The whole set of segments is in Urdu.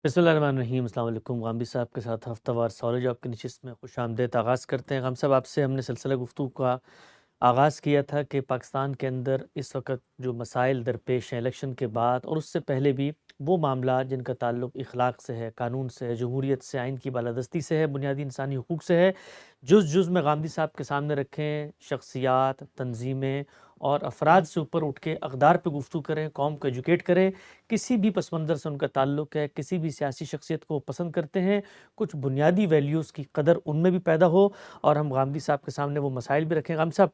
بسم اللہ الرحمن الرحیم۔ السلام علیکم۔ غامدی صاحب کے ساتھ ہفتہ وار سوال جواب کی نشست میں خوش آمدید آغاز کرتے ہیں۔ غام صاحب، آپ سے ہم نے سلسلہ گفتگو کا آغاز کیا تھا کہ پاکستان کے اندر اس وقت جو مسائل درپیش ہیں الیکشن کے بعد اور اس سے پہلے بھی، وہ معاملات جن کا تعلق اخلاق سے ہے، قانون سے ہے، جمہوریت سے، آئین کی بالادستی سے ہے، بنیادی انسانی حقوق سے ہے، جز میں غامدی صاحب کے سامنے رکھیں، شخصیات، تنظیمیں اور افراد سے اوپر اٹھ کے اقدار پہ گفتگو کریں، قوم کو ایجوکیٹ کریں۔ کسی بھی پس منظر سے ان کا تعلق ہے، کسی بھی سیاسی شخصیت کو وہ پسند کرتے ہیں، کچھ بنیادی ویلیوز کی قدر ان میں بھی پیدا ہو اور ہم غامدی صاحب کے سامنے وہ مسائل بھی رکھیں۔ غام صاحب،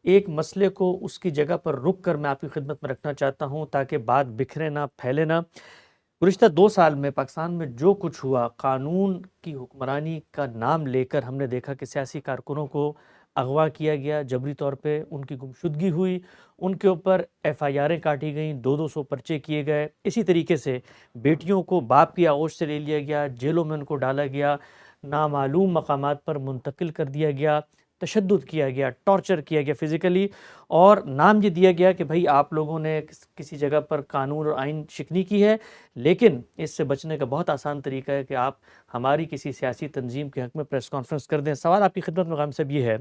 ایک مسئلے کو اس کی جگہ پر رک کر میں آپ کی خدمت میں رکھنا چاہتا ہوں تاکہ بات بکھرے نہ، پھیلے نہ۔ گزشتہ 2 سال میں پاکستان میں جو کچھ ہوا، قانون کی حکمرانی کا نام لے کر ہم نے دیکھا کہ سیاسی کارکنوں کو اغوا کیا گیا، جبری طور پہ ان کی گمشدگی ہوئی، ان کے اوپر ایف آئی آریں کاٹی گئیں، 200 پرچے کیے گئے۔ اسی طریقے سے بیٹیوں کو باپ کی آغوش سے لے لیا گیا، جیلوں میں ان کو ڈالا گیا، نامعلوم مقامات پر منتقل کر دیا گیا، تشدد کیا گیا، ٹارچر کیا گیا فزیکلی، اور نام یہ دیا گیا کہ بھائی آپ لوگوں نے کسی جگہ پر قانون اور آئین شکنی کی ہے، لیکن اس سے بچنے کا بہت آسان طریقہ ہے کہ آپ ہماری کسی سیاسی تنظیم کے حق میں پریس کانفرنس کر دیں۔ سوال آپ کی خدمت میں غام صاحب یہ ہے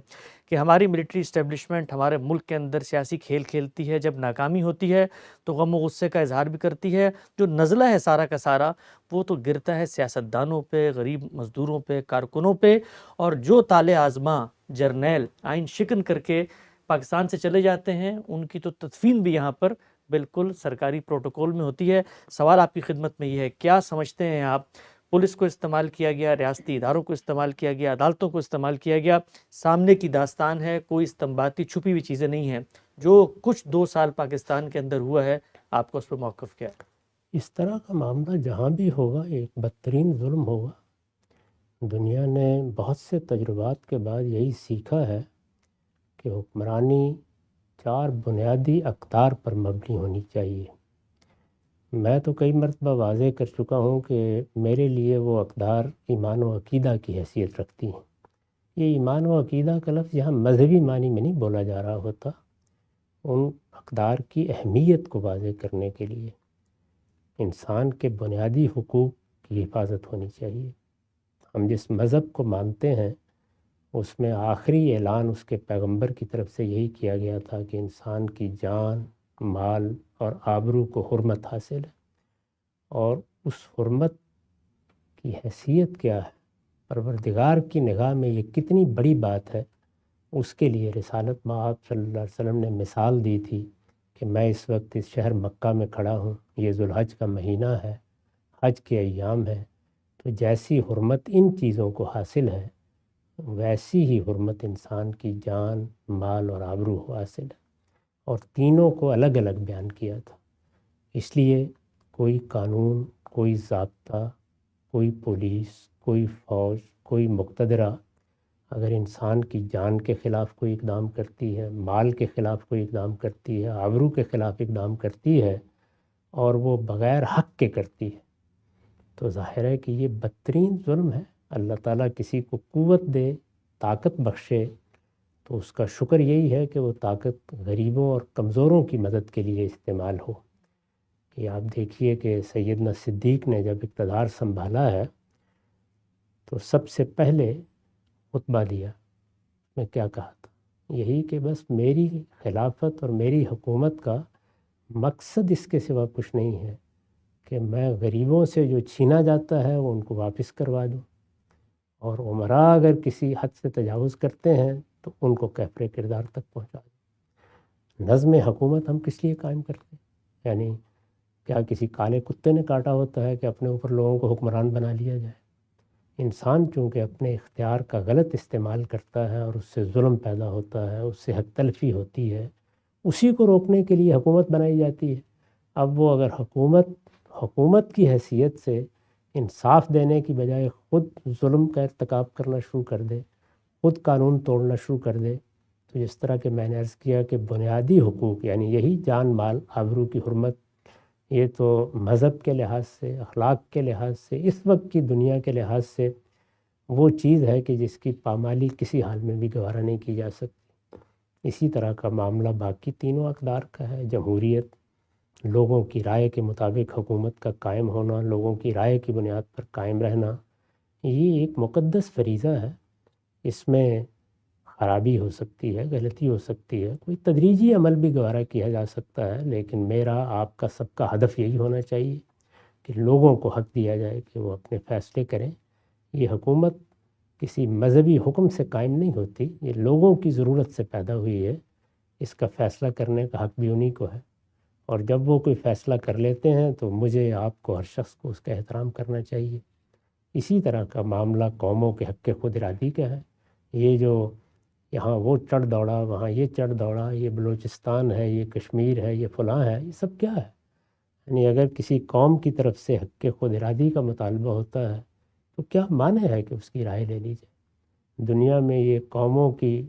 کہ ہماری ملٹری اسٹیبلشمنٹ ہمارے ملک کے اندر سیاسی کھیل کھیلتی ہے، جب ناکامی ہوتی ہے تو غم و غصے کا اظہار بھی کرتی ہے، جو نزلہ ہے سارا کا سارا وہ تو گرتا ہے سیاستدانوں پہ، غریب مزدوروں پہ، کارکنوں پہ، اور جو طالع آزماں جرنیل آئین شکن کر کے پاکستان سے چلے جاتے ہیں ان کی تو تدفین بھی یہاں پر بالکل سرکاری پروٹوکول میں ہوتی ہے۔ سوال آپ کی خدمت میں یہ ہے، کیا سمجھتے ہیں آپ؟ پولیس کو استعمال کیا گیا، ریاستی اداروں کو استعمال کیا گیا، عدالتوں کو استعمال کیا گیا، سامنے کی داستان ہے، کوئی استنباطی چھپی ہوئی چیزیں نہیں ہیں، جو کچھ 2 سال پاکستان کے اندر ہوا ہے، آپ کا اس پہ موقف کیا ہے؟ اس طرح کا معاملہ جہاں بھی ہوگا ایک بدترین ظلم ہوگا۔ دنیا نے بہت سے تجربات کے بعد یہی سیکھا ہے کہ حکمرانی 4 بنیادی اقدار پر مبنی ہونی چاہیے۔ میں تو کئی مرتبہ واضح کر چکا ہوں کہ میرے لیے وہ اقدار ایمان و عقیدہ کی حیثیت رکھتی ہیں۔ یہ ایمان و عقیدہ کا لفظ یہاں مذہبی معنی میں نہیں بولا جا رہا ہوتا، ان اقدار کی اہمیت کو واضح کرنے کے لیے انسان کے بنیادی حقوق کی حفاظت ہونی چاہیے۔ ہم جس مذہب کو مانتے ہیں اس میں آخری اعلان اس کے پیغمبر کی طرف سے یہی کیا گیا تھا کہ انسان کی جان، مال اور آبرو کو حرمت حاصل ہے، اور اس حرمت کی حیثیت کیا ہے، پروردگار کی نگاہ میں یہ کتنی بڑی بات ہے، اس کے لیے رسالت مآب صلی اللہ علیہ وسلم نے مثال دی تھی کہ میں اس وقت اس شہر مکہ میں کھڑا ہوں، یہ ذوالحج کا مہینہ ہے، حج کے ایام ہیں، تو جیسی حرمت ان چیزوں کو حاصل ہے ویسی ہی حرمت انسان کی جان، مال اور آبرو کو حاصل ہے، اور تینوں کو الگ الگ بیان کیا تھا۔ اس لیے کوئی قانون، کوئی ضابطہ، کوئی پولیس، کوئی فوج، کوئی مقتدرہ اگر انسان کی جان کے خلاف کوئی اقدام کرتی ہے، مال کے خلاف کوئی اقدام کرتی ہے، آبرو کے خلاف اقدام کرتی ہے، اور وہ بغیر حق کے کرتی ہے، تو ظاہر ہے کہ یہ بدترین ظلم ہے۔ اللہ تعالیٰ کسی کو قوت دے، طاقت بخشے، تو اس کا شکر یہی ہے کہ وہ طاقت غریبوں اور کمزوروں کی مدد کے لیے استعمال ہو۔ کہ آپ دیکھیے کہ سیدنا صدیق نے جب اقتدار سنبھالا ہے تو سب سے پہلے خطبہ دیا، میں کیا کہا تھا؟ یہی کہ بس میری خلافت اور میری حکومت کا مقصد اس کے سوا کچھ نہیں ہے کہ میں غریبوں سے جو چھینا جاتا ہے وہ ان کو واپس کروا دوں، اور عمراء اگر کسی حد سے تجاوز کرتے ہیں تو ان کو کیفر کردار تک پہنچا دوں۔ نظم حکومت ہم کس لیے قائم کرتے ہیں؟ یعنی کیا کسی کالے کتے نے کاٹا ہوتا ہے کہ اپنے اوپر لوگوں کو حکمران بنا لیا جائے؟ انسان چونکہ اپنے اختیار کا غلط استعمال کرتا ہے اور اس سے ظلم پیدا ہوتا ہے، اس سے حق تلفی ہوتی ہے، اسی کو روکنے کے لیے حکومت بنائی جاتی ہے۔ اب وہ اگر حکومت کی حیثیت سے انصاف دینے کی بجائے خود ظلم کا ارتکاب کرنا شروع کر دے، خود قانون توڑنا شروع کر دے، تو جس طرح کہ میں نے عرض کیا کہ بنیادی حقوق یعنی یہی جان، مال، آبرو کی حرمت، یہ تو مذہب کے لحاظ سے، اخلاق کے لحاظ سے، اس وقت کی دنیا کے لحاظ سے وہ چیز ہے کہ جس کی پامالی کسی حال میں بھی گوارا نہیں کی جا سکتی۔ اسی طرح کا معاملہ باقی تینوں اقدار کا ہے، جمہوریت، لوگوں کی رائے کے مطابق حکومت کا قائم ہونا، لوگوں کی رائے کی بنیاد پر قائم رہنا، یہ ایک مقدس فریضہ ہے۔ اس میں خرابی ہو سکتی ہے، غلطی ہو سکتی ہے، کوئی تدریجی عمل بھی گوارا کیا جا سکتا ہے، لیکن میرا آپ کا سب کا ہدف یہی ہونا چاہیے کہ لوگوں کو حق دیا جائے کہ وہ اپنے فیصلے کریں۔ یہ حکومت کسی مذہبی حکم سے قائم نہیں ہوتی، یہ لوگوں کی ضرورت سے پیدا ہوئی ہے۔ اس کا فیصلہ کرنے کا حق بھی انہی کو ہے، اور جب وہ کوئی فیصلہ کر لیتے ہیں تو مجھے، آپ کو، ہر شخص کو اس کا احترام کرنا چاہیے۔ اسی طرح کا معاملہ قوموں کے حق خود ارادی کا ہے۔ یہ جو یہاں وہ چڑھ دوڑا، وہاں یہ چڑھ دوڑا، یہ بلوچستان ہے، یہ کشمیر ہے، یہ فلاں ہے، یہ سب کیا ہے؟ یعنی اگر کسی قوم کی طرف سے حق خود ارادی کا مطالبہ ہوتا ہے تو کیا معنی ہے کہ اس کی رائے لے لی جائے؟ دنیا میں یہ قوموں کی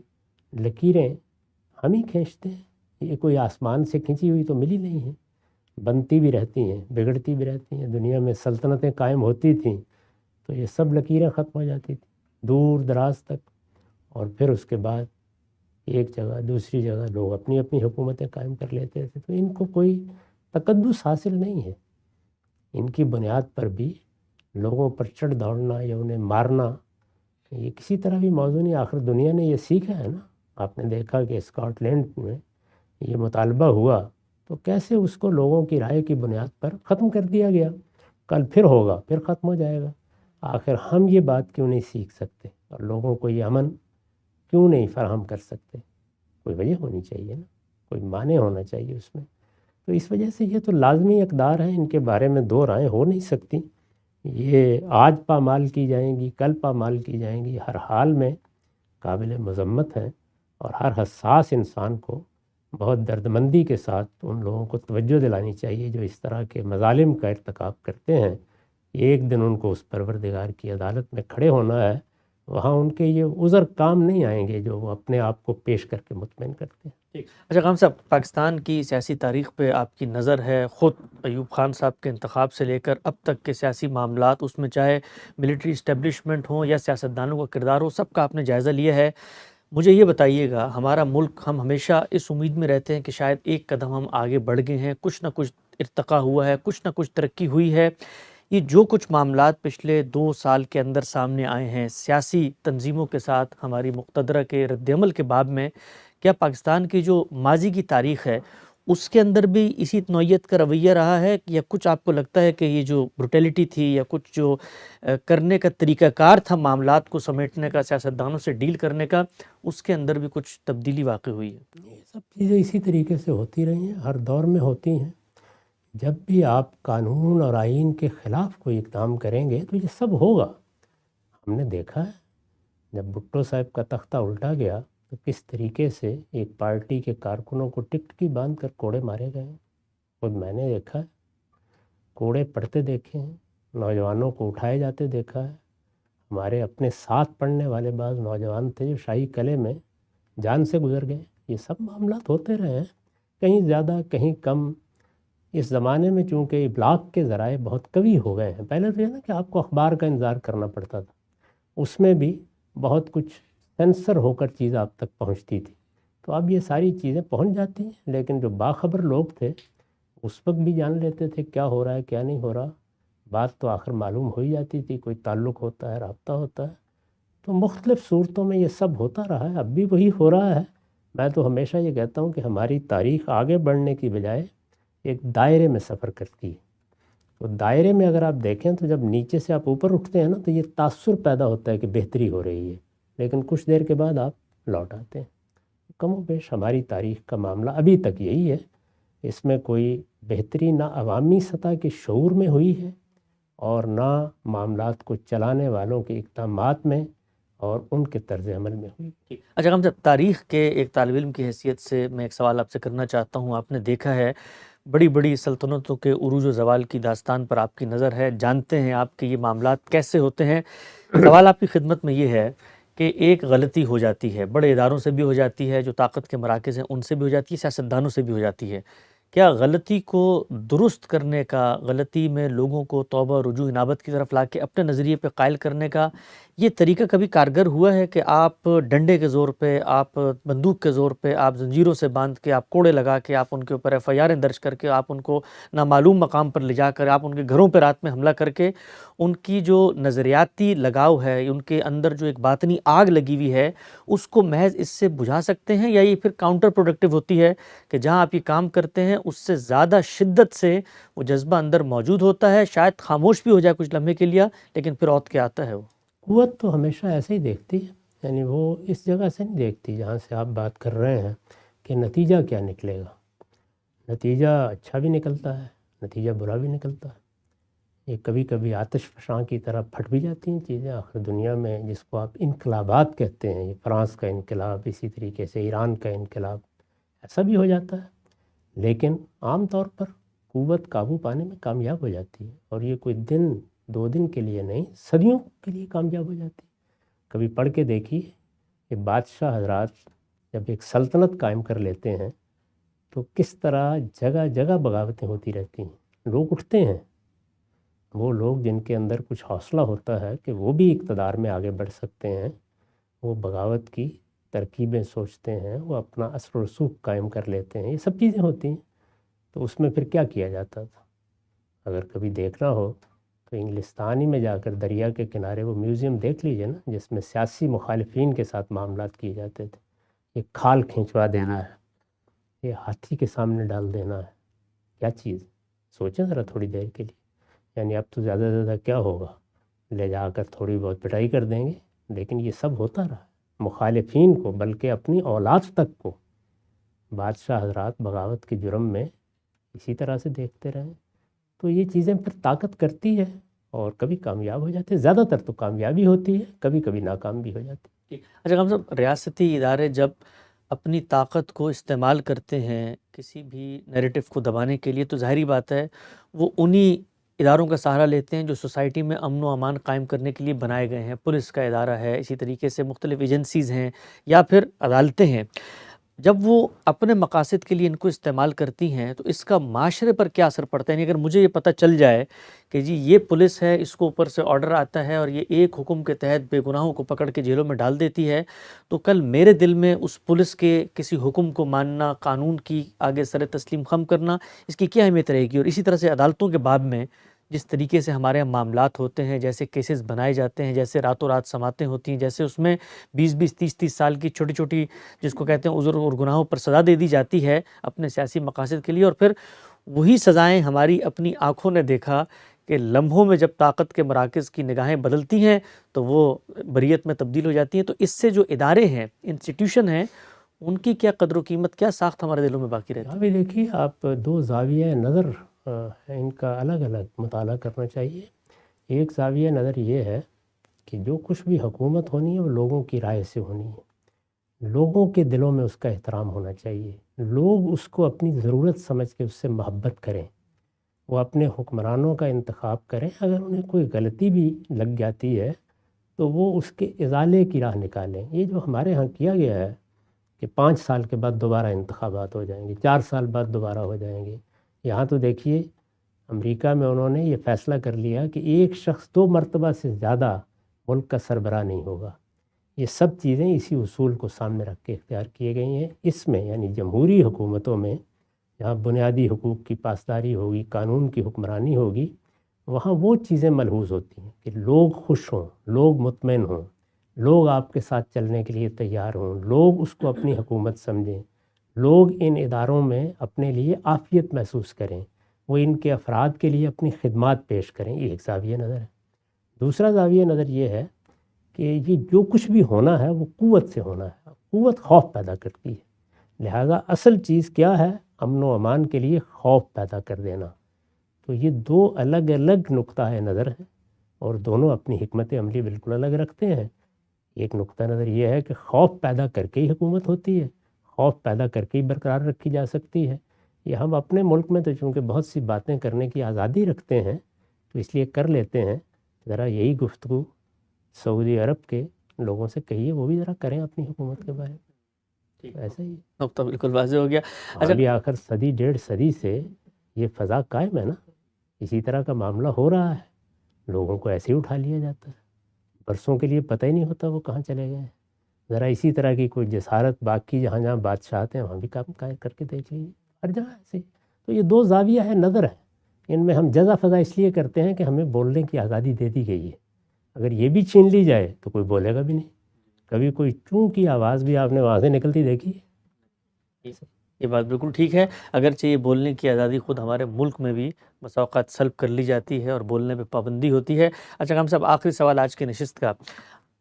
لکیریں ہم ہی کھینچتے ہیں، یہ کوئی آسمان سے کھینچی ہوئی تو ملی نہیں ہیں، بنتی بھی رہتی ہیں، بگڑتی بھی رہتی ہیں۔ دنیا میں سلطنتیں قائم ہوتی تھیں تو یہ سب لکیریں ختم ہو جاتی تھیں دور دراز تک، اور پھر اس کے بعد ایک جگہ دوسری جگہ لوگ اپنی اپنی حکومتیں قائم کر لیتے تھے۔ تو ان کو کوئی تقدس حاصل نہیں ہے، ان کی بنیاد پر بھی لوگوں پر چڑھ دوڑنا یا انہیں مارنا یہ کسی طرح بھی موضوع نہیں۔ آخر دنیا نے یہ سیکھا ہے نا، آپ نے دیکھا کہ اسکاٹ لینڈ میں یہ مطالبہ ہوا تو کیسے اس کو لوگوں کی رائے کی بنیاد پر ختم کر دیا گیا۔ کل پھر ہوگا، پھر ختم ہو جائے گا۔ آخر ہم یہ بات کیوں نہیں سیکھ سکتے اور لوگوں کو یہ امن کیوں نہیں فراہم کر سکتے؟ کوئی وجہ ہونی چاہیے نا، کوئی معنی ہونا چاہیے اس میں۔ تو اس وجہ سے یہ تو لازمی اقدار ہیں، ان کے بارے میں دو رائیں ہو نہیں سکتی۔ یہ آج پامال کی جائیں گی، کل پامال کی جائیں گی، ہر حال میں قابل مذمت ہیں، اور ہر حساس انسان کو بہت دردمندی کے ساتھ ان لوگوں کو توجہ دلانی چاہیے جو اس طرح کے مظالم کا ارتکاب کرتے ہیں۔ ایک دن ان کو اس پروردگار کی عدالت میں کھڑے ہونا ہے، وہاں ان کے یہ عذر کام نہیں آئیں گے جو وہ اپنے آپ کو پیش کر کے مطمئن کرتے ہیں۔ اچھا خان صاحب، پاکستان کی سیاسی تاریخ پہ آپ کی نظر ہے، خود ایوب خان صاحب کے انتخاب سے لے کر اب تک کے سیاسی معاملات، اس میں چاہے ملٹری اسٹیبلشمنٹ ہوں یا سیاستدانوں کا کردار ہو، سب کا آپ نے جائزہ لیا ہے۔ مجھے یہ بتائیے گا، ہمارا ملک، ہم ہمیشہ اس امید میں رہتے ہیں کہ شاید ایک قدم ہم آگے بڑھ گئے ہیں، کچھ نہ کچھ ارتقا ہوا ہے، کچھ نہ کچھ ترقی ہوئی ہے۔ یہ جو کچھ معاملات پچھلے 2 سال کے اندر سامنے آئے ہیں سیاسی تنظیموں کے ساتھ ہماری مقتدرہ کے رد عمل کے باب میں، کیا پاکستان کی جو ماضی کی تاریخ ہے اس کے اندر بھی اسی نوعیت کا رویہ رہا ہے، یا کچھ آپ کو لگتا ہے کہ یہ جو بروٹیلٹی تھی یا کچھ جو کرنے کا طریقہ کار تھا معاملات کو سمیٹنے کا، سیاستدانوں سے ڈیل کرنے کا، اس کے اندر بھی کچھ تبدیلی واقع ہوئی ہے؟ یہ سب چیزیں اسی طریقے سے ہوتی رہی ہیں، ہر دور میں ہوتی ہیں۔ جب بھی آپ قانون اور آئین کے خلاف کوئی اقدام کریں گے تو یہ سب ہوگا۔ ہم نے دیکھا ہے جب بھٹو صاحب کا تختہ الٹا گیا تو کس طریقے سے ایک پارٹی کے کارکنوں کو ٹکٹ کی باندھ کر کوڑے مارے گئے ہیں۔ خود میں نے دیکھا ہے، کوڑے پڑتے دیکھے ہیں، نوجوانوں کو اٹھائے جاتے دیکھا ہے۔ ہمارے اپنے ساتھ پڑھنے والے بعض نوجوان تھے جو شاہی قلعے میں جان سے گزر گئے۔ یہ سب معاملات ہوتے رہے ہیں، کہیں زیادہ کہیں کم۔ اس زمانے میں چونکہ ابلاغ کے ذرائع بہت قوی ہو گئے ہیں، پہلے تو یہ نا کہ آپ کو اخبار کا انتظار کرنا پڑتا تھا، اس میں بھی بہت کچھ سینسر ہو کر چیز آپ تک پہنچتی تھی، تو اب یہ ساری چیزیں پہنچ جاتی ہیں۔ لیکن جو باخبر لوگ تھے اس وقت بھی جان لیتے تھے کیا ہو رہا ہے کیا نہیں ہو رہا، بات تو آخر معلوم ہو ہی جاتی تھی، کوئی تعلق ہوتا ہے، رابطہ ہوتا ہے۔ تو مختلف صورتوں میں یہ سب ہوتا رہا ہے، اب بھی وہی ہو رہا ہے۔ میں تو ہمیشہ یہ کہتا ہوں کہ ہماری تاریخ آگے بڑھنے کی بجائے ایک دائرے میں سفر کرتی ہے۔ تو دائرے میں اگر آپ دیکھیں تو جب نیچے سے آپ اوپر اٹھتے ہیں نا تو یہ تاثر پیدا ہوتا ہے کہ بہتری ہو رہی ہے، لیکن کچھ دیر کے بعد آپ لوٹ آتے ہیں۔ کم و بیش ہماری تاریخ کا معاملہ ابھی تک یہی ہے، اس میں کوئی بہتری نہ عوامی سطح کے شعور میں ہوئی ہے اور نہ معاملات کو چلانے والوں کے اقدامات میں اور ان کے طرز عمل میں ہوئی۔ اچھا خان صاحب، تاریخ کے ایک طالب علم کی حیثیت سے میں ایک سوال آپ سے کرنا چاہتا ہوں۔ آپ نے دیکھا ہے بڑی بڑی سلطنتوں کے عروج و زوال کی داستان پر آپ کی نظر ہے، جانتے ہیں آپ کہ یہ معاملات کیسے ہوتے ہیں۔ سوال آپ کی خدمت میں یہ ہے کہ ایک غلطی ہو جاتی ہے، بڑے اداروں سے بھی ہو جاتی ہے، جو طاقت کے مراکز ہیں ان سے بھی ہو جاتی ہے، سیاستدانوں سے بھی ہو جاتی ہے۔ کیا غلطی کو درست کرنے کا، غلطی میں لوگوں کو توبہ رجوع انابت کی طرف لا کے اپنے نظریے پہ قائل کرنے کا یہ طریقہ کبھی کارگر ہوا ہے کہ آپ ڈنڈے کے زور پہ، آپ بندوق کے زور پہ، آپ زنجیروں سے باندھ کے، آپ کوڑے لگا کے، آپ ان کے اوپر FIR درج کر کے، آپ ان کو نامعلوم مقام پر لے جا کر، آپ ان کے گھروں پہ رات میں حملہ کر کے ان کی جو نظریاتی لگاؤ ہے، ان کے اندر جو ایک باطنی آگ لگی ہوئی ہے، اس کو محض اس سے بجھا سکتے ہیں، یا یہ پھر کاؤنٹر پروڈکٹیو ہوتی ہے کہ جہاں آپ یہ کام کرتے ہیں اس سے زیادہ شدت سے وہ جذبہ اندر موجود ہوتا ہے، شاید خاموش بھی ہو جائے کچھ لمحے کے لیے، لیکن پھر اوت کے آتا ہے وہ؟ قوت تو ہمیشہ ایسے ہی دیکھتی ہے، یعنی وہ اس جگہ سے نہیں دیکھتی جہاں سے آپ بات کر رہے ہیں کہ نتیجہ کیا نکلے گا۔ نتیجہ اچھا بھی نکلتا ہے، نتیجہ برا بھی نکلتا ہے۔ یہ کبھی کبھی آتش فشاں کی طرح پھٹ بھی جاتی ہیں چیزیں۔ آخر دنیا میں جس کو آپ انقلابات کہتے ہیں، یہ فرانس کا انقلاب، اسی طریقے سے ایران کا انقلاب، ایسا بھی ہو جاتا ہے، لیکن عام طور پر قوت قابو پانے میں کامیاب ہو جاتی ہے، اور یہ کوئی دن دو دن کے لیے نہیں، صدیوں کے لیے کامیاب ہو جاتی ہے۔ کبھی پڑھ کے دیکھیے کہ بادشاہ حضرات جب ایک سلطنت قائم کر لیتے ہیں تو کس طرح جگہ جگہ بغاوتیں ہوتی رہتی ہیں، لوگ اٹھتے ہیں، وہ لوگ جن کے اندر کچھ حوصلہ ہوتا ہے کہ وہ بھی اقتدار میں آگے بڑھ سکتے ہیں، وہ بغاوت کی ترکیبیں سوچتے ہیں، وہ اپنا اثر و رسوخ قائم کر لیتے ہیں۔ یہ سب چیزیں ہوتی ہیں۔ تو اس میں پھر کیا کیا جاتا تھا؟ اگر کبھی دیکھنا ہو تو انگلستانی میں جا کر دریا کے کنارے وہ میوزیم دیکھ لیجئے نا، جس میں سیاسی مخالفین کے ساتھ معاملات کیے جاتے تھے۔ یہ کھال کھنچوا دینا ہے، یہ ہاتھی کے سامنے ڈال دینا ہے، کیا چیز؟ سوچیں ذرا تھوڑی دیر کے لیے۔ یعنی اب تو زیادہ سے زیادہ کیا ہوگا، لے جا کر تھوڑی بہت پٹائی کر دیں گے، لیکن یہ سب ہوتا رہا۔ مخالفین کو، بلکہ اپنی اولاد تک کو، بادشاہ حضرات بغاوت کے جرم میں اسی طرح سے دیکھتے رہے۔ تو یہ چیزیں پھر طاقت کرتی ہے، اور کبھی کامیاب ہو جاتے ہیں، زیادہ تر تو کامیابی ہوتی ہے، کبھی کبھی ناکام بھی ہو جاتی ہے۔ اچھا غام صاحب، ریاستی ادارے جب اپنی طاقت کو استعمال کرتے ہیں کسی بھی نیریٹو کو دبانے کے لیے، تو ظاہری بات ہے وہ انہی اداروں کا سہارا لیتے ہیں جو سوسائٹی میں امن و امان قائم کرنے کے لیے بنائے گئے ہیں۔ پولیس کا ادارہ ہے، اسی طریقے سے مختلف ایجنسیز ہیں، یا پھر عدالتیں ہیں۔ جب وہ اپنے مقاصد کے لیے ان کو استعمال کرتی ہیں تو اس کا معاشرے پر کیا اثر پڑتا ہے؟ یعنی اگر مجھے یہ پتہ چل جائے کہ جی یہ پولیس ہے، اس کو اوپر سے آرڈر آتا ہے اور یہ ایک حکم کے تحت بے گناہوں کو پکڑ کے جیلوں میں ڈال دیتی ہے، تو کل میرے دل میں اس پولیس کے کسی حکم کو ماننا، قانون کی آگے سر تسلیم خم کرنا، اس کی کیا اہمیت رہے گی؟ اور اسی طرح سے عدالتوں کے باب میں جس طریقے سے ہمارے یہاں معاملات ہوتے ہیں، جیسے کیسز بنائے جاتے ہیں، جیسے راتوں رات سماعتیں ہوتی ہیں، جیسے اس میں 20-20 30-30 سال کی چھوٹی چھوٹی جس کو کہتے ہیں عذر اور گناہوں پر سزا دے دی جاتی ہے اپنے سیاسی مقاصد کے لیے، اور پھر وہی سزائیں ہماری اپنی آنکھوں نے دیکھا کہ لمحوں میں جب طاقت کے مراکز کی نگاہیں بدلتی ہیں تو وہ بریت میں تبدیل ہو جاتی ہیں۔ تو اس سے جو ادارے ہیں، انسٹیٹیوشن ہیں، ان کی کیا قدر و قیمت، کیا ساخت ہمارے دلوں میں باقی رہتی ہے؟ یہاں بھی دیکھیے آپ، دو زاویہ نظر ان کا الگ الگ مطالعہ کرنا چاہیے۔ ایک زاویہ نظر یہ ہے کہ جو کچھ بھی حکومت ہونی ہے وہ لوگوں کی رائے سے ہونی ہے، لوگوں کے دلوں میں اس کا احترام ہونا چاہیے، لوگ اس کو اپنی ضرورت سمجھ کے اس سے محبت کریں، وہ اپنے حکمرانوں کا انتخاب کریں۔ اگر انہیں کوئی غلطی بھی لگ جاتی ہے تو وہ اس کے ازالے کی راہ نکالیں۔ یہ جو ہمارے ہاں کیا گیا ہے کہ 5 سال کے بعد دوبارہ انتخابات ہو جائیں گے، 4 سال بعد دوبارہ ہو جائیں گے۔ یہاں تو دیکھیے امریکہ میں انہوں نے یہ فیصلہ کر لیا کہ ایک شخص 2 مرتبہ سے زیادہ ملک کا سربراہ نہیں ہوگا۔ یہ سب چیزیں اسی اصول کو سامنے رکھ کے اختیار کیے گئی ہیں۔ اس میں یعنی جمہوری حکومتوں میں جہاں بنیادی حقوق کی پاسداری ہوگی، قانون کی حکمرانی ہوگی، وہاں وہ چیزیں ملحوظ ہوتی ہیں کہ لوگ خوش ہوں، لوگ مطمئن ہوں، لوگ آپ کے ساتھ چلنے کے لیے تیار ہوں، لوگ اس کو اپنی حکومت سمجھیں، لوگ ان اداروں میں اپنے لیے عافیت محسوس کریں، وہ ان کے افراد کے لیے اپنی خدمات پیش کریں۔ یہ ایک زاویہ نظر ہے۔ دوسرا زاویہ نظر یہ ہے کہ یہ جو کچھ بھی ہونا ہے وہ قوت سے ہونا ہے۔ قوت خوف پیدا کرتی ہے، لہٰذا اصل چیز کیا ہے؟ امن و امان کے لیے خوف پیدا کر دینا۔ تو یہ دو الگ الگ نقطہ نظر ہیں، اور دونوں اپنی حکمت عملی بالکل الگ رکھتے ہیں۔ ایک نقطہ نظر یہ ہے کہ خوف پیدا کر کے ہی حکومت ہوتی ہے، خوف پیدا کر کے ہی برقرار رکھی جا سکتی ہے۔ یہ ہم اپنے ملک میں تو چونکہ بہت سی باتیں کرنے کی آزادی رکھتے ہیں تو اس لیے کر لیتے ہیں۔ ذرا یہی گفتگو سعودی عرب کے لوگوں سے کہیے، وہ بھی ذرا کریں اپنی حکومت کے بارے میں۔ ایسا ہی نقطہ بالکل واضح ہو گیا۔ اچھا بھی آخر صدی 1.5 صدی سے یہ فضا قائم ہے نا، اسی طرح کا معاملہ ہو رہا ہے، لوگوں کو ایسے ہی اٹھا لیا جاتا ہے، برسوں کے لیے پتہ ہی نہیں ہوتا وہ کہاں چلے گئے. ذرا اسی طرح کی کوئی جسارت باقی جہاں جہاں بادشاہت ہیں وہاں بھی کام کر کے دیکھ لیجیے, ہر جگہ ایسے. تو یہ دو زاویہ ہے نظر ہے, ان میں ہم جزا فضا اس لیے کرتے ہیں کہ ہمیں بولنے کی آزادی دے دی گئی ہے. اگر یہ بھی چھین لی جائے تو کوئی بولے گا بھی نہیں. کبھی کوئی چوں کی آواز بھی آپ نے وہاں سے نکلتی دیکھی ہے؟ یہ بات بالکل ٹھیک ہے. اگرچہ یہ بولنے کی آزادی خود ہمارے ملک میں بھی بسا اوقات سلب کر لی جاتی ہے اور بولنے پہ پابندی ہوتی ہے. اچھا خان صاحب, آخری سوال آج کی نشست کا.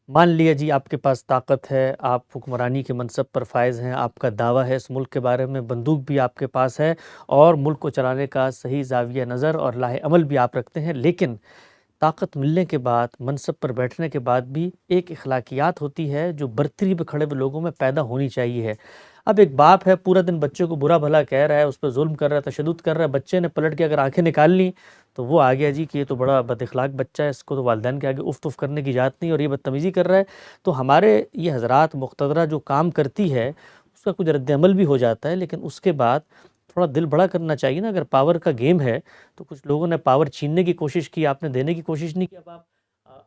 مان لیا جی آپ کے پاس طاقت ہے, آپ حکمرانی کے منصب پر فائز ہیں, آپ کا دعویٰ ہے اس ملک کے بارے میں, بندوق بھی آپ کے پاس ہے اور ملک کو چلانے کا صحیح زاویہ نظر اور لاہ عمل بھی آپ رکھتے ہیں, لیکن طاقت ملنے کے بعد, منصب پر بیٹھنے کے بعد بھی ایک اخلاقیات ہوتی ہے جو برتری پہ کھڑے ہوئے لوگوں میں پیدا ہونی چاہیے ہے. اب ایک باپ ہے, پورا دن بچے کو برا بھلا کہہ رہا ہے, اس پہ ظلم کر رہا ہے, تشدد کر رہا ہے, بچے نے پلٹ کے اگر آنکھیں نکال لی تو وہ آ گیا جی کہ یہ تو بڑا بد اخلاق بچہ ہے, اس کو تو والدین کے آگے اف کرنے کی اجازت نہیں اور یہ بدتمیزی کر رہا ہے. تو ہمارے یہ حضرات مقتدرہ جو کام کرتی ہے اس کا کچھ رد عمل بھی ہو جاتا ہے, لیکن اس کے بعد تھوڑا دل بڑا کرنا چاہیے نا. اگر پاور کا گیم ہے تو کچھ لوگوں نے پاور چھیننے کی کوشش کی, آپ نے دینے کی کوشش نہیں کی. اب آپ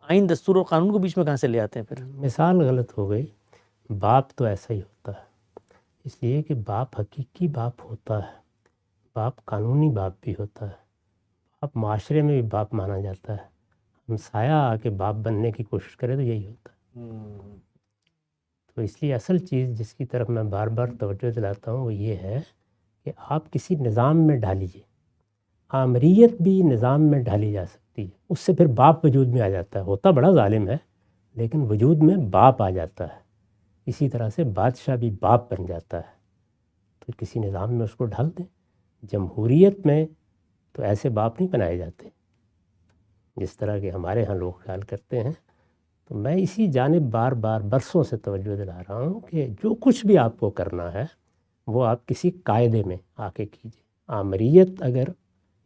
آئین, دستور اور قانون کو بیچ میں کہاں سے لے آتے ہیں پھر؟ مثال غلط ہو گئی. باپ تو ایسا ہی ہوتا ہے, اس لیے کہ باپ حقیقی باپ ہوتا ہے, باپ قانونی باپ بھی ہوتا ہے, باپ معاشرے میں بھی باپ مانا جاتا ہے. ہم سایہ آ کے باپ بننے کی کوشش کریں تو یہی ہوتا ہے. تو اس لیے اصل چیز جس کی طرف میں بار بار توجہ دلاتا ہوں وہ یہ ہے کہ آپ کسی نظام میں ڈالیے. آمریت بھی نظام میں ڈالی جا سکتی ہے, اس سے پھر باپ وجود میں آ جاتا ہے. ہوتا بڑا ظالم ہے لیکن وجود میں باپ آ جاتا ہے. اسی طرح سے بادشاہ بھی باپ بن جاتا ہے. تو کسی نظام میں اس کو ڈھال دیں. جمہوریت میں تو ایسے باپ نہیں بنائے جاتے جس طرح کے ہمارے ہاں لوگ خیال کرتے ہیں. تو میں اسی جانب بار بار برسوں سے توجہ دلا رہا ہوں کہ جو کچھ بھی آپ کو کرنا ہے وہ آپ کسی قاعدے میں آ کے کیجیے. آمریت اگر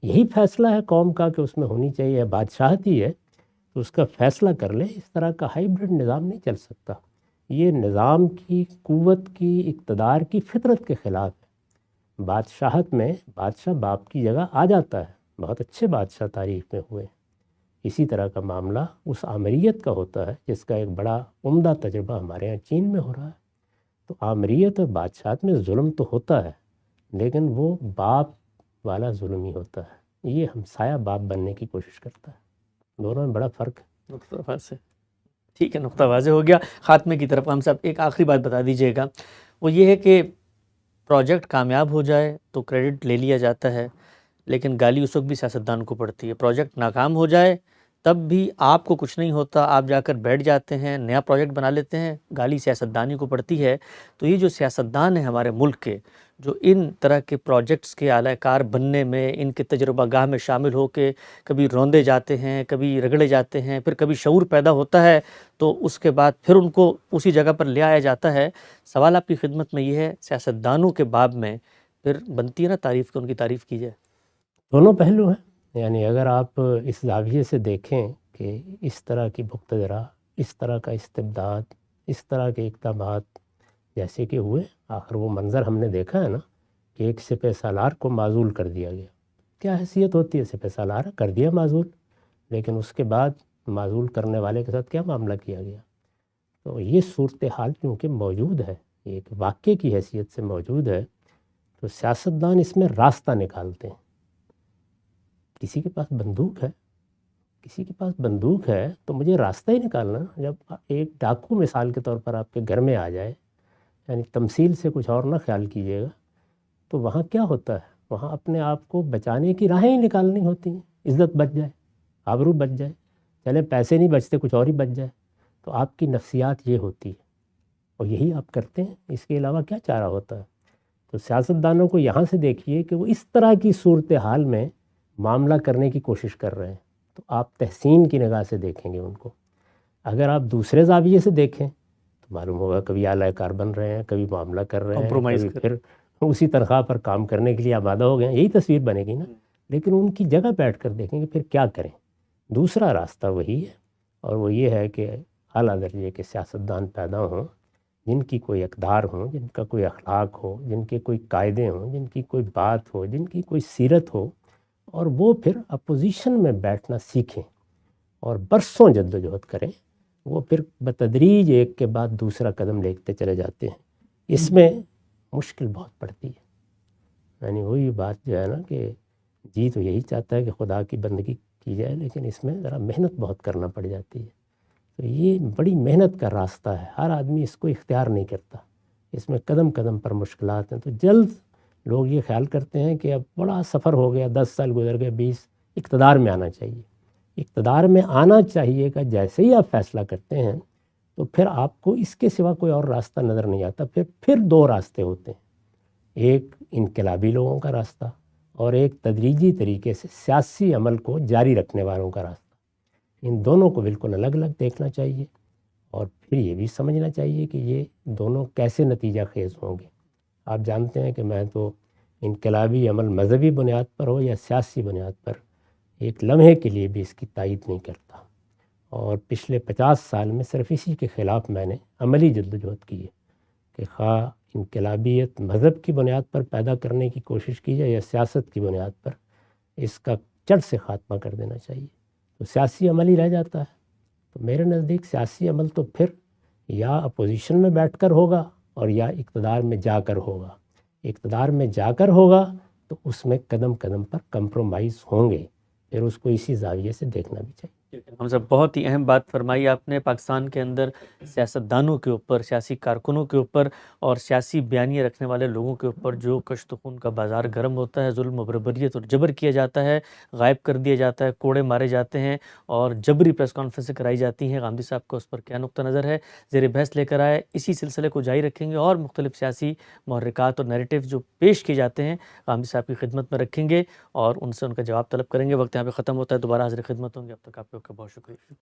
یہی فیصلہ ہے قوم کا کہ اس میں ہونی چاہیے, بادشاہت ہی ہے, تو اس کا فیصلہ کر لے. اس طرح کا ہائیبرڈ نظام نہیں چل سکتا. یہ نظام کی قوت کی, اقتدار کی فطرت کے خلاف ہے. بادشاہت میں بادشاہ باپ کی جگہ آ جاتا ہے, بہت اچھے بادشاہ تاریخ میں ہوئے. اسی طرح کا معاملہ اس آمریت کا ہوتا ہے جس کا ایک بڑا عمدہ تجربہ ہمارے یہاں چین میں ہو رہا ہے. تو آمریت اور بادشاہت میں ظلم تو ہوتا ہے لیکن وہ باپ والا ظلم ہی ہوتا ہے. یہ ہمسایہ باپ بننے کی کوشش کرتا ہے. دونوں میں بڑا فرق ہے. نقطہ سے ٹھیک ہے, نقطہ واضح ہو گیا. خاتمے کی طرف ہم صاحب ایک آخری بات بتا دیجیے گا, وہ یہ ہے کہ پروجیکٹ کامیاب ہو جائے تو کریڈٹ لے لیا جاتا ہے, لیکن گالی اس وقت بھی سیاستدان کو پڑتی ہے. پروجیکٹ ناکام ہو جائے تب بھی آپ کو کچھ نہیں ہوتا, آپ جا کر بیٹھ جاتے ہیں, نیا پروجیکٹ بنا لیتے ہیں, گالی سیاستدانی کو پڑتی ہے. تو یہ جو سیاستدان ہیں ہمارے ملک کے, جو ان طرح کے پروجیکٹس کے اعلی کار بننے میں, ان کے تجربہ گاہ میں شامل ہو کے کبھی روندے جاتے ہیں, کبھی رگڑے جاتے ہیں, پھر کبھی شعور پیدا ہوتا ہے تو اس کے بعد پھر ان کو اسی جگہ پر لے آیا جاتا ہے. سوال آپ کی خدمت میں یہ ہے, سیاستدانوں کے باب میں پھر بنتی ہے نا تعریف کہ ان کی تعریف کی جائے. دونوں پہلو ہیں. یعنی اگر آپ اس زاویے سے دیکھیں کہ اس طرح کی مقتدرہ, اس طرح کا استبداد, اس طرح کے اقدامات جیسے کہ ہوئے, آخر وہ منظر ہم نے دیکھا ہے نا کہ ایک سپہ سالار کو معزول کر دیا گیا. کیا حیثیت ہوتی ہے سپہ سالار, کر دیا معزول, لیکن اس کے بعد معزول کرنے والے کے ساتھ کیا معاملہ کیا گیا. تو یہ صورتحال کیونکہ موجود ہے, ایک واقعے کی حیثیت سے موجود ہے, تو سیاستدان اس میں راستہ نکالتے ہیں. کسی کے پاس بندوق ہے, کسی کے پاس بندوق ہے تو مجھے راستہ ہی نکالنا. جب ایک ڈاکو مثال کے طور پر آپ کے گھر میں آ جائے, یعنی تمثیل سے کچھ اور نہ خیال کیجیے گا, تو وہاں کیا ہوتا ہے, وہاں اپنے آپ کو بچانے کی راہیں ہی نکالنی ہوتی ہیں. عزت بچ جائے, آبرو بچ جائے, چلے پیسے نہیں بچتے کچھ اور ہی بچ جائے. تو آپ کی نفسیات یہ ہوتی ہے اور یہی آپ کرتے ہیں, اس کے علاوہ کیا چارہ ہوتا ہے. تو سیاستدانوں کو یہاں سے دیکھیے کہ وہ اس طرح کی صورتحال میں معاملہ کرنے کی کوشش کر رہے ہیں, تو آپ تحسین کی نگاہ سے دیکھیں گے ان کو. اگر آپ دوسرے زاویے سے دیکھیں تو معلوم ہوگا کبھی اعلی کار بن رہے ہیں, کبھی معاملہ کر رہے ہیں, کبھی پھر اسی تنخواہ پر کام کرنے کے لیے آمادہ ہو گئے ہیں. یہی تصویر بنے گی نا. لیکن ان کی جگہ بیٹھ کر دیکھیں گے پھر کیا کریں. دوسرا راستہ وہی ہے, اور وہ یہ ہے کہ اعلیٰ درجے کے سیاستدان پیدا ہوں جن کی کوئی اقدار ہوں, جن کا کوئی اخلاق ہو, جن کے کوئی قاعدے ہوں, جن کی کوئی بات ہو, جن کی کوئی سیرت ہو, اور وہ پھر اپوزیشن میں بیٹھنا سیکھیں اور برسوں جدوجہد کریں. وہ پھر بتدریج ایک کے بعد دوسرا قدم لیتے چلے جاتے ہیں. اس میں مشکل بہت پڑتی ہے. یعنی وہی بات جو ہے نا کہ جی تو یہی چاہتا ہے کہ خدا کی بندگی کی جائے، لیکن اس میں ذرا محنت بہت کرنا پڑ جاتی ہے. تو یہ بڑی محنت کا راستہ ہے، ہر آدمی اس کو اختیار نہیں کرتا. اس میں قدم قدم پر مشکلات ہیں. تو جلد لوگ یہ خیال کرتے ہیں کہ اب بڑا سفر ہو گیا، 10 سال گزر گئے، 20، اقتدار میں آنا چاہیے. اقتدار میں آنا چاہیے کا جیسے ہی آپ فیصلہ کرتے ہیں تو پھر آپ کو اس کے سوا کوئی اور راستہ نظر نہیں آتا. پھر دو راستے ہوتے ہیں، ایک انقلابی لوگوں کا راستہ اور ایک تدریجی طریقے سے سیاسی عمل کو جاری رکھنے والوں کا راستہ. ان دونوں کو بالکل الگ الگ دیکھنا چاہیے اور پھر یہ بھی سمجھنا چاہیے کہ یہ دونوں کیسے نتیجہ خیز ہوں گے. آپ جانتے ہیں کہ میں تو انقلابی عمل مذہبی بنیاد پر ہو یا سیاسی بنیاد پر ایک لمحے کے لیے بھی اس کی تائید نہیں کرتا. اور پچھلے 50 سال میں صرف اسی کے خلاف میں نے عملی جدوجہد کی ہے کہ خواہ انقلابیت مذہب کی بنیاد پر پیدا کرنے کی کوشش کی جائے یا سیاست کی بنیاد پر، اس کا جڑ سے خاتمہ کر دینا چاہیے. تو سیاسی عمل ہی رہ جاتا ہے. تو میرے نزدیک سیاسی عمل تو پھر یا اپوزیشن میں بیٹھ کر ہوگا اور یا اقتدار میں جا کر ہوگا. اقتدار میں جا کر ہوگا تو اس میں قدم قدم پر کمپرومائز ہوں گے. پھر اس کو اسی زاویے سے دیکھنا بھی چاہیے. ہم صاحب بہت ہی اہم بات فرمائی آپ نے. پاکستان کے اندر سیاستدانوں کے اوپر، سیاسی کارکنوں کے اوپر اور سیاسی بیانیے رکھنے والے لوگوں کے اوپر جو کشت خون کا بازار گرم ہوتا ہے، ظلم و بربریت اور جبر کیا جاتا ہے، غائب کر دیا جاتا ہے، کوڑے مارے جاتے ہیں اور جبری پریس کانفرنسیں کرائی جاتی ہیں. غامدی صاحب کا اس پر کیا نقطہ نظر ہے، زیر بحث لے کر آئے. اسی سلسلے کو جاری رکھیں گے اور مختلف سیاسی محرکات اور نیریٹیو جو پیش کیے جاتے ہیں غامدی صاحب کی خدمت میں رکھیں گے اور ان سے ان کا جواب طلب کریں گے. وقت یہاں پہ ختم ہوتا ہے، دوبارہ حاضر خدمت ہوں گے. اب تک آپ کا بہت شکریہ.